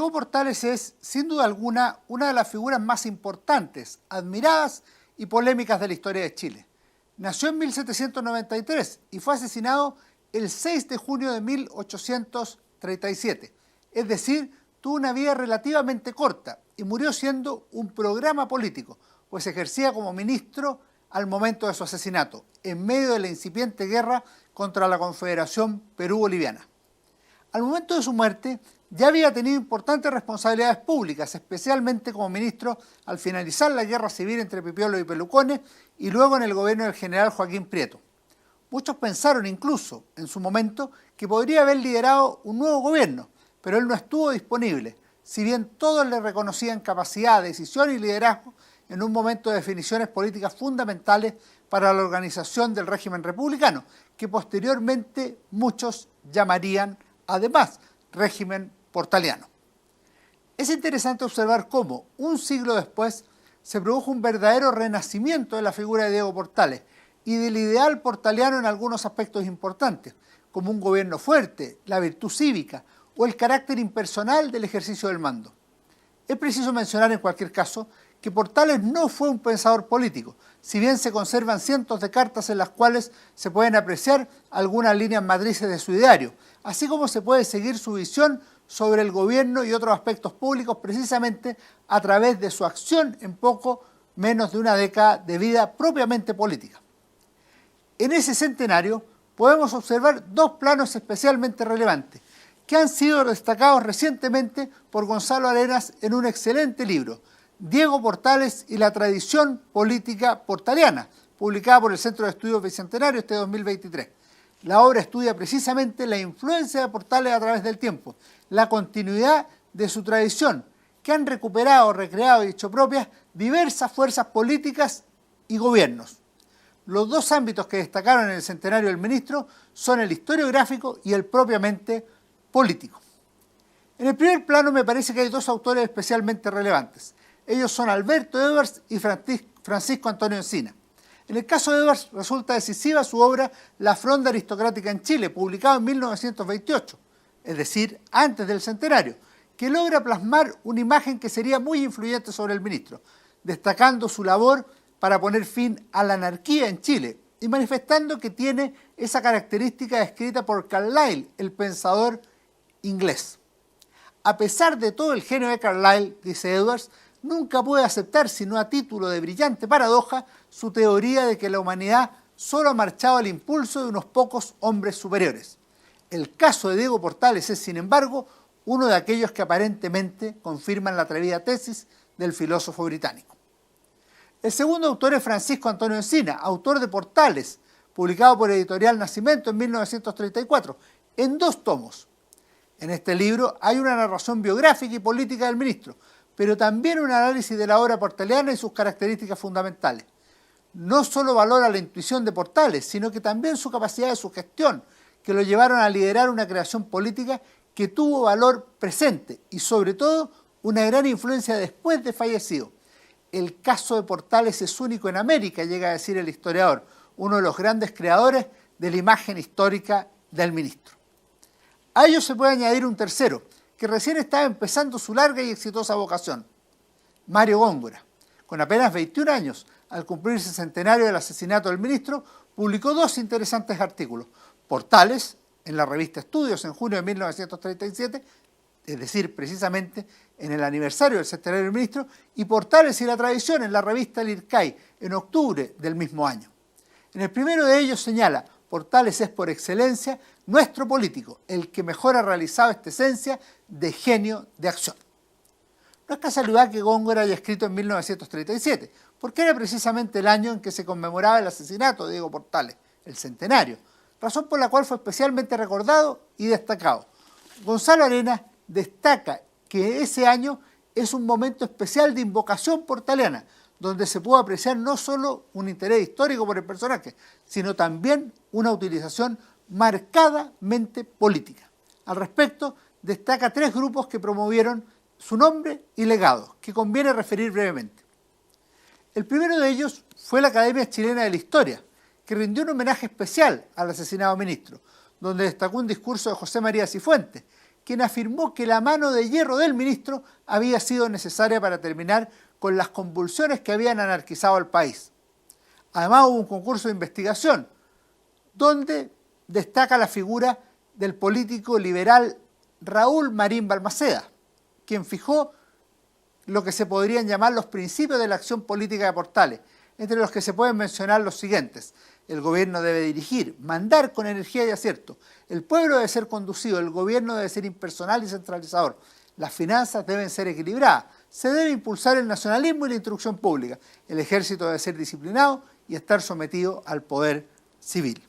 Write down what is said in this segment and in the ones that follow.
Diego Portales es, sin duda alguna, una de las figuras más importantes, admiradas y polémicas de la historia de Chile. Nació en 1793 y fue asesinado el 6 de junio de 1837. Es decir, tuvo una vida relativamente corta y murió siendo un programa político, pues ejercía como ministro al momento de su asesinato, en medio de la incipiente guerra contra la Confederación Perú-Boliviana. Al momento de su muerte, ya había tenido importantes responsabilidades públicas, especialmente como ministro al finalizar la guerra civil entre Pipiolos y Pelucones y luego en el gobierno del general Joaquín Prieto. Muchos pensaron incluso, en su momento, que podría haber liderado un nuevo gobierno, pero él no estuvo disponible, si bien todos le reconocían capacidad, decisión y liderazgo en un momento de definiciones políticas fundamentales para la organización del régimen republicano, que posteriormente muchos llamarían, además, régimen portaliano. Es interesante observar cómo, un siglo después, se produjo un verdadero renacimiento de la figura de Diego Portales y del ideal portaliano en algunos aspectos importantes, como un gobierno fuerte, la virtud cívica o el carácter impersonal del ejercicio del mando. Es preciso mencionar en cualquier caso que Portales no fue un pensador político, si bien se conservan cientos de cartas en las cuales se pueden apreciar algunas líneas matrices de su ideario, así como se puede seguir su visión sobre el gobierno y otros aspectos públicos precisamente a través de su acción en poco menos de una década de vida propiamente política. En ese centenario podemos observar dos planos especialmente relevantes, que han sido destacados recientemente por Gonzalo Arenas en un excelente libro, Diego Portales y la tradición política portaliana, publicada por el Centro de Estudios Bicentenario este 2023. La obra estudia precisamente la influencia de Portales a través del tiempo, la continuidad de su tradición, que han recuperado, recreado y hecho propias diversas fuerzas políticas y gobiernos. Los dos ámbitos que destacaron en el centenario del ministro son el historiográfico y el propiamente político. En el primer plano me parece que hay dos autores especialmente relevantes. Ellos son Alberto Edwards y Francisco Antonio Encina. En el caso de Edwards resulta decisiva su obra La Fronda Aristocrática en Chile, publicado en 1928, es decir, antes del centenario, que logra plasmar una imagen que sería muy influyente sobre el ministro, destacando su labor para poner fin a la anarquía en Chile y manifestando que tiene esa característica descrita por Carlyle, el pensador inglés. A pesar de todo el genio de Carlyle, dice Edwards, nunca puede aceptar, sino a título de brillante paradoja, su teoría de que la humanidad solo ha marchado al impulso de unos pocos hombres superiores. El caso de Diego Portales es, sin embargo, uno de aquellos que aparentemente confirman la atrevida tesis del filósofo británico. El segundo autor es Francisco Antonio Encina, autor de Portales, publicado por Editorial Nacimiento en 1934, en 2 tomos. En este libro hay una narración biográfica y política del ministro, pero también un análisis de la obra portaliana y sus características fundamentales. No solo valora la intuición de Portales, sino que también su capacidad de sugestión, que lo llevaron a liderar una creación política que tuvo valor presente y sobre todo una gran influencia después de fallecido. El caso de Portales es único en América, llega a decir el historiador, uno de los grandes creadores de la imagen histórica del ministro. A ello se puede añadir un tercero, que recién estaba empezando su larga y exitosa vocación, Mario Góngora. Con apenas 21 años, al cumplirse el centenario del asesinato del ministro, publicó 2 interesantes artículos. Portales, en la revista Estudios en junio de 1937, es decir, precisamente en el aniversario del centenario del ministro, y Portales y la tradición en la revista El Ircay, en octubre del mismo año. En el primero de ellos señala, Portales es por excelencia nuestro político, el que mejor ha realizado esta esencia de genio de acción. No es casualidad que Góngora haya escrito en 1937, porque era precisamente el año en que se conmemoraba el asesinato de Diego Portales, el centenario, razón por la cual fue especialmente recordado y destacado. Gonzalo Arenas destaca que ese año es un momento especial de invocación portaliana, donde se puede apreciar no solo un interés histórico por el personaje, sino también una utilización marcadamente política. Al respecto, destaca 3 grupos que promovieron su nombre y legado, que conviene referir brevemente. El primero de ellos fue la Academia Chilena de la Historia, que rindió un homenaje especial al asesinado ministro, donde destacó un discurso de José María Cifuentes, quien afirmó que la mano de hierro del ministro había sido necesaria para terminar con las convulsiones que habían anarquizado al país. Además hubo un concurso de investigación donde destaca la figura del político liberal Raúl Marín Balmaceda, quien fijó lo que se podrían llamar los principios de la acción política de Portales, entre los que se pueden mencionar los siguientes: el gobierno debe dirigir, mandar con energía y acierto, el pueblo debe ser conducido, el gobierno debe ser impersonal y centralizador, las finanzas deben ser equilibradas, se debe impulsar el nacionalismo y la instrucción pública, el ejército debe ser disciplinado y estar sometido al poder civil.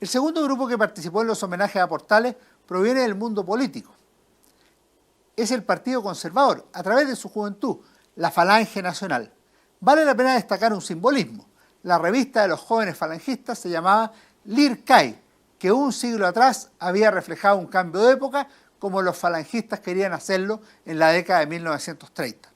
El segundo grupo que participó en los homenajes a Portales proviene del mundo político. Es el Partido Conservador, a través de su juventud, la Falange Nacional. Vale la pena destacar un simbolismo. La revista de los jóvenes falangistas se llamaba Lircay, que un siglo atrás había reflejado un cambio de época como los falangistas querían hacerlo en la década de 1930.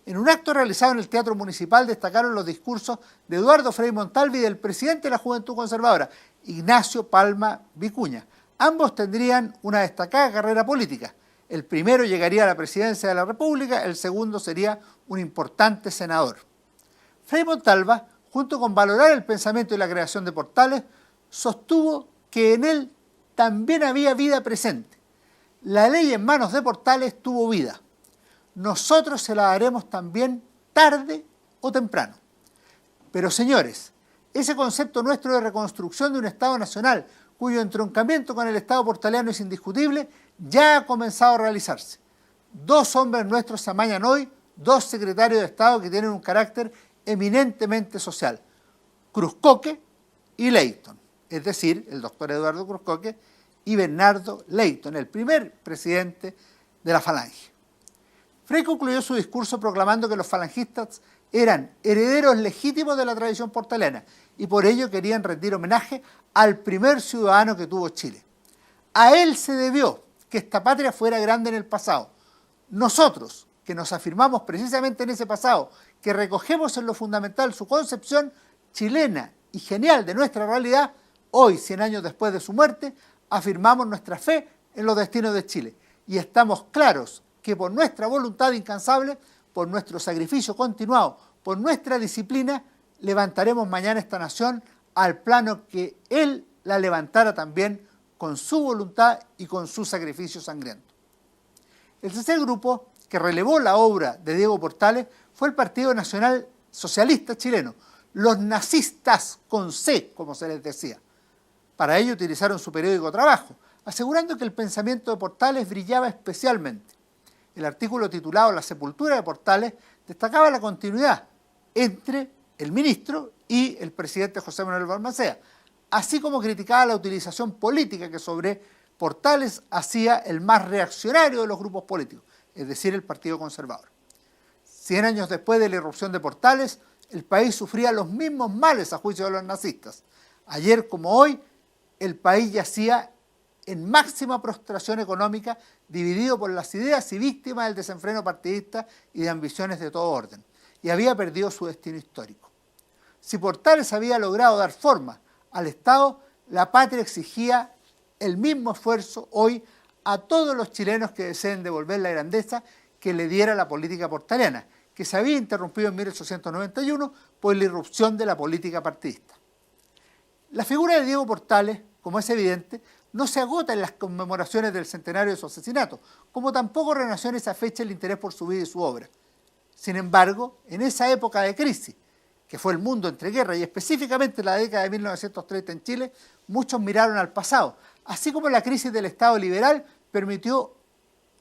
En un acto realizado en el Teatro Municipal destacaron los discursos de Eduardo Frei Montalva y del presidente de la Juventud Conservadora, Ignacio Palma Vicuña. Ambos tendrían una destacada carrera política. El primero llegaría a la presidencia de la República, el segundo sería un importante senador. Frei Montalva, junto con valorar el pensamiento y la creación de Portales, sostuvo que en él también había vida presente. La ley en manos de Portales tuvo vida. Nosotros se la daremos también tarde o temprano. Pero señores, ese concepto nuestro de reconstrucción de un Estado nacional, cuyo entroncamiento con el Estado portaleano es indiscutible, ya ha comenzado a realizarse. Dos hombres nuestros se amañan hoy, dos secretarios de Estado que tienen un carácter eminentemente social: Cruzcoque y Leyton, es decir, el doctor Eduardo Cruzcoque y Bernardo Leyton, el primer presidente de la Falange. Frei concluyó su discurso proclamando que los falangistas eran herederos legítimos de la tradición portaleana y por ello querían rendir homenaje al primer ciudadano que tuvo Chile. A él se debió que esta patria fuera grande en el pasado. Nosotros, que nos afirmamos precisamente en ese pasado, que recogemos en lo fundamental su concepción chilena y genial de nuestra realidad, hoy, 100 años después de su muerte, afirmamos nuestra fe en los destinos de Chile y estamos claros que por nuestra voluntad incansable, por nuestro sacrificio continuado, por nuestra disciplina, levantaremos mañana esta nación al plano que él la levantara también con su voluntad y con su sacrificio sangriento. El tercer grupo que relevó la obra de Diego Portales fue el Partido Nacional Socialista Chileno, los nazistas con C, como se les decía. Para ello utilizaron su periódico Trabajo, asegurando que el pensamiento de Portales brillaba especialmente. El artículo titulado La sepultura de Portales destacaba la continuidad entre el ministro y el presidente José Manuel Balmaceda, así como criticaba la utilización política que sobre Portales hacía el más reaccionario de los grupos políticos, es decir, el Partido Conservador. 100 años después de la irrupción de Portales, el país sufría los mismos males a juicio de los nazistas. Ayer como hoy, el país yacía en máxima prostración económica, dividido por las ideas y víctima del desenfreno partidista y de ambiciones de todo orden, y había perdido su destino histórico. Si Portales había logrado dar forma al Estado, la patria exigía el mismo esfuerzo hoy a todos los chilenos que deseen devolver la grandeza que le diera la política portaliana, que se había interrumpido en 1891 por la irrupción de la política partidista. La figura de Diego Portales, como es evidente, no se agota en las conmemoraciones del centenario de su asesinato, como tampoco renació en esa fecha el interés por su vida y su obra. Sin embargo, en esa época de crisis, que fue el mundo entre guerras y específicamente la década de 1930 en Chile, muchos miraron al pasado, así como la crisis del Estado liberal permitió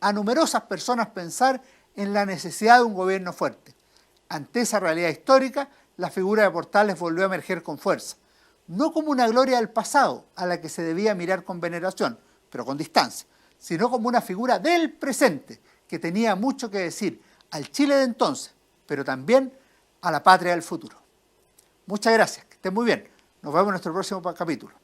a numerosas personas pensar en la necesidad de un gobierno fuerte. Ante esa realidad histórica, la figura de Portales volvió a emerger con fuerza, no como una gloria del pasado a la que se debía mirar con veneración, pero con distancia, sino como una figura del presente que tenía mucho que decir al Chile de entonces, pero también a la patria del futuro. Muchas gracias, que estén muy bien. Nos vemos en nuestro próximo capítulo.